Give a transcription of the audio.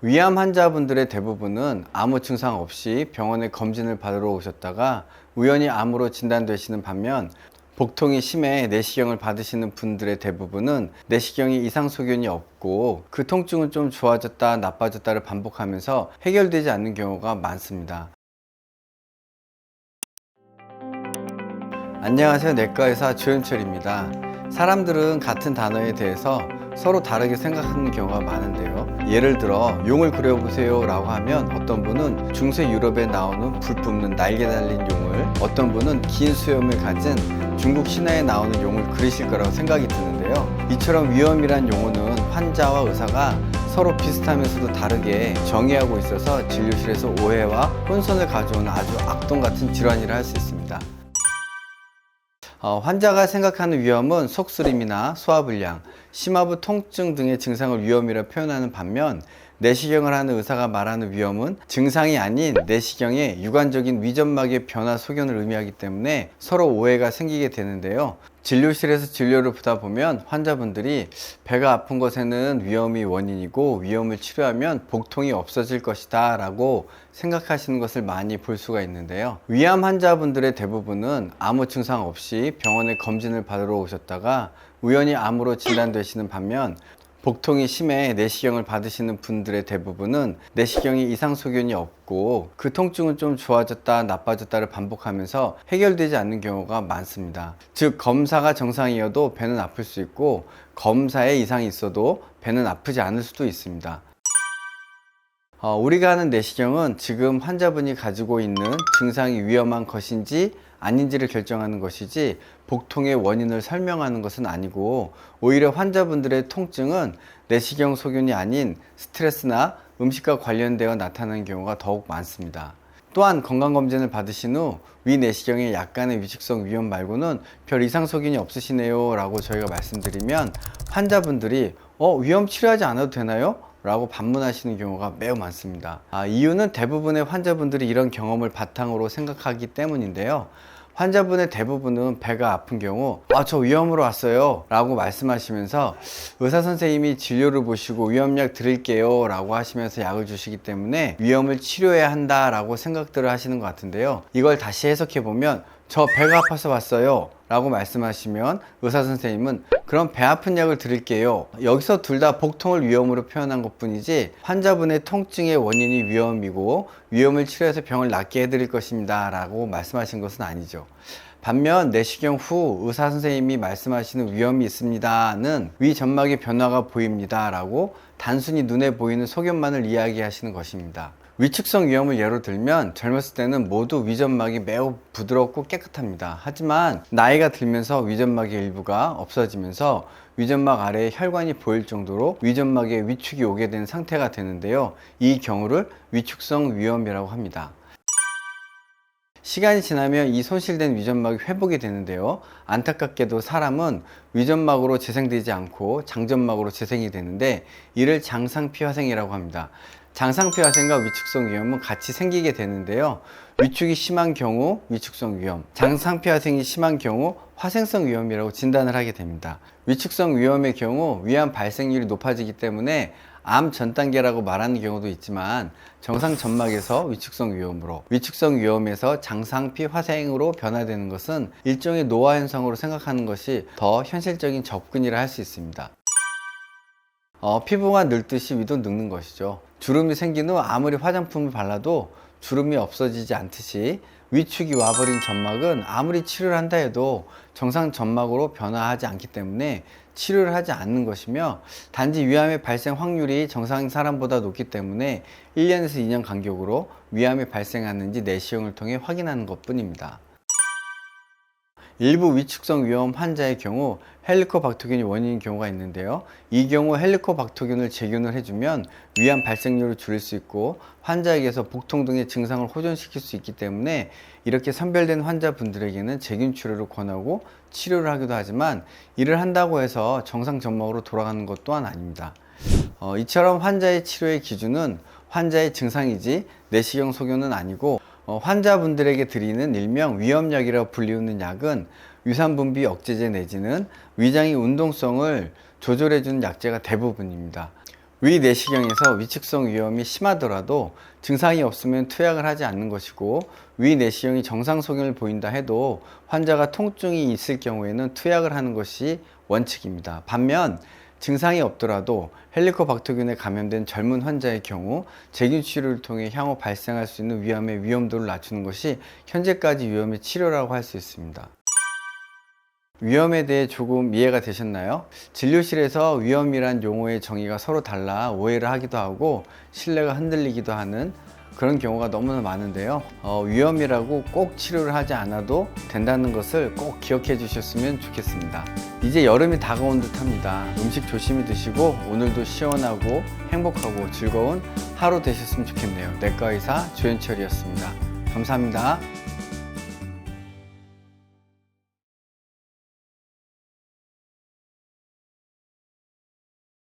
위암 환자분들의 대부분은 아무 증상 없이 병원에 검진을 받으러 오셨다가 우연히 암으로 진단되시는 반면, 복통이 심해 내시경을 받으시는 분들의 대부분은 내시경에 이상 소견이 없고 그 통증은 좀 좋아졌다 나빠졌다를 반복하면서 해결되지 않는 경우가 많습니다. 안녕하세요, 내과의사 조현철입니다. 사람들은 같은 단어에 대해서 서로 다르게 생각하는 경우가 많은데요, 예를 들어 용을 그려보세요 라고 하면 어떤 분은 중세 유럽에 나오는 불 뿜는 날개 달린 용을, 어떤 분은 긴 수염을 가진 중국 신화에 나오는 용을 그리실 거라고 생각이 드는데요, 이처럼 위험이란 용어는 환자와 의사가 서로 비슷하면서도 다르게 정의하고 있어서 진료실에서 오해와 혼선을 가져오는 아주 악동 같은 질환이라 할 수 있습니다. 환자가 생각하는 위험은 속쓰림이나 소화불량, 심하부 통증 등의 증상을 위험이라 표현하는 반면, 내시경을 하는 의사가 말하는 위험은 증상이 아닌 내시경의 유관적인 위점막의 변화 소견을 의미하기 때문에 서로 오해가 생기게 되는데요, 진료실에서 진료를 보다 보면 환자분들이 배가 아픈 것에는 위염이 원인이고 위염을 치료하면 복통이 없어질 것이다 라고 생각하시는 것을 많이 볼 수가 있는데요, 위암 환자분들의 대부분은 아무 증상 없이 병원에 검진을 받으러 오셨다가 우연히 암으로 진단되시는 반면, 복통이 심해 내시경을 받으시는 분들의 대부분은 내시경에 이상 소견이 없고 그 통증은 좀 좋아졌다 나빠졌다를 반복하면서 해결되지 않는 경우가 많습니다. 즉, 검사가 정상이어도 배는 아플 수 있고 검사에 이상이 있어도 배는 아프지 않을 수도 있습니다. 우리가 하는 내시경은 지금 환자분이 가지고 있는 증상이 위험한 것인지 아닌지를 결정하는 것이지 복통의 원인을 설명하는 것은 아니고, 오히려 환자분들의 통증은 내시경 소견이 아닌 스트레스나 음식과 관련되어 나타나는 경우가 더욱 많습니다. 또한 건강검진을 받으신 후 위 내시경에 약간의 위축성 위염 말고는 별 이상 소견이 없으시네요 라고 저희가 말씀드리면 환자분들이 위염 치료하지 않아도 되나요? 라고 반문하시는 경우가 매우 많습니다. 이유는 대부분의 환자분들이 이런 경험을 바탕으로 생각하기 때문인데요, 환자분의 대부분은 배가 아픈 경우 저 위염으로 왔어요 라고 말씀하시면서 의사선생님이 진료를 보시고 위염약 드릴게요 라고 하시면서 약을 주시기 때문에 위염을 치료해야 한다 라고 생각들을 하시는 것 같은데요, 이걸 다시 해석해보면 저 배가 아파서 왔어요 라고 말씀하시면 의사선생님은 그럼 배 아픈 약을 드릴게요, 여기서 둘 다 복통을 위염으로 표현한 것 뿐이지 환자분의 통증의 원인이 위염이고 위염을 치료해서 병을 낫게 해드릴 것입니다 라고 말씀하신 것은 아니죠. 반면 내시경 후 의사선생님이 말씀하시는 위험이 있습니다는 위점막의 변화가 보입니다 라고 단순히 눈에 보이는 소견만을 이야기하시는 것입니다. 위축성 위염을 예로 들면 젊었을 때는 모두 위점막이 매우 부드럽고 깨끗합니다. 하지만 나이가 들면서 위점막의 일부가 없어지면서 위점막 아래에 혈관이 보일 정도로 위점막에 위축이 오게 된 상태가 되는데요, 이 경우를 위축성 위염이라고 합니다. 시간이 지나면 이 손실된 위점막이 회복이 되는데요, 안타깝게도 사람은 위점막으로 재생되지 않고 장점막으로 재생이 되는데 이를 장상피화생이라고 합니다. 장상피화생과 위축성 위염은 같이 생기게 되는데요, 위축이 심한 경우 위축성 위염, 장상피화생이 심한 경우 화생성 위염이라고 진단을 하게 됩니다. 위축성 위염의 경우 위암 발생률이 높아지기 때문에 암 전 단계라고 말하는 경우도 있지만 정상 점막에서 위축성 위염으로, 위축성 위염에서 장상피 화생으로 변화되는 것은 일종의 노화 현상으로 생각하는 것이 더 현실적인 접근이라 할 수 있습니다. 피부가 늙듯이 위도 늙는 것이죠. 주름이 생긴 후 아무리 화장품을 발라도 주름이 없어지지 않듯이 위축이 와버린 점막은 아무리 치료를 한다 해도 정상 점막으로 변화하지 않기 때문에 치료를 하지 않는 것이며, 단지 위암의 발생 확률이 정상 사람보다 높기 때문에 1년에서 2년 간격으로 위암이 발생하는지 내시경을 통해 확인하는 것 뿐입니다. 일부 위축성 위염 환자의 경우 헬리코박터균이 원인인 경우가 있는데요, 이 경우 헬리코박터균을 재균을 해주면 위암 발생률을 줄일 수 있고 환자에게서 복통 등의 증상을 호전시킬 수 있기 때문에 이렇게 선별된 환자분들에게는 재균 치료를 권하고 치료를 하기도 하지만, 이를 한다고 해서 정상 점막으로 돌아가는 것 또한 아닙니다. 이처럼 환자의 치료의 기준은 환자의 증상이지 내시경 소견은 아니고, 환자분들에게 드리는 일명 위염약이라고 불리우는 약은 유산분비 억제제 내지는 위장의 운동성을 조절해주는 약제가 대부분입니다. 위 내시경에서 위축성 위염이 심하더라도 증상이 없으면 투약을 하지 않는 것이고, 위 내시경이 정상 소견을 보인다 해도 환자가 통증이 있을 경우에는 투약을 하는 것이 원칙입니다. 반면 증상이 없더라도 헬리코박터균에 감염된 젊은 환자의 경우 제균 치료를 통해 향후 발생할 수 있는 위암의 위험도를 낮추는 것이 현재까지 위염의 치료라고 할 수 있습니다. 위험에 대해 조금 이해가 되셨나요? 진료실에서 위험이란 용어의 정의가 서로 달라 오해를 하기도 하고 신뢰가 흔들리기도 하는 그런 경우가 너무나 많은데요. 위험이라고 꼭 치료를 하지 않아도 된다는 것을 꼭 기억해 주셨으면 좋겠습니다. 이제 여름이 다가온 듯 합니다. 음식 조심히 드시고 오늘도 시원하고 행복하고 즐거운 하루 되셨으면 좋겠네요. 내과의사 조현철이었습니다. 감사합니다.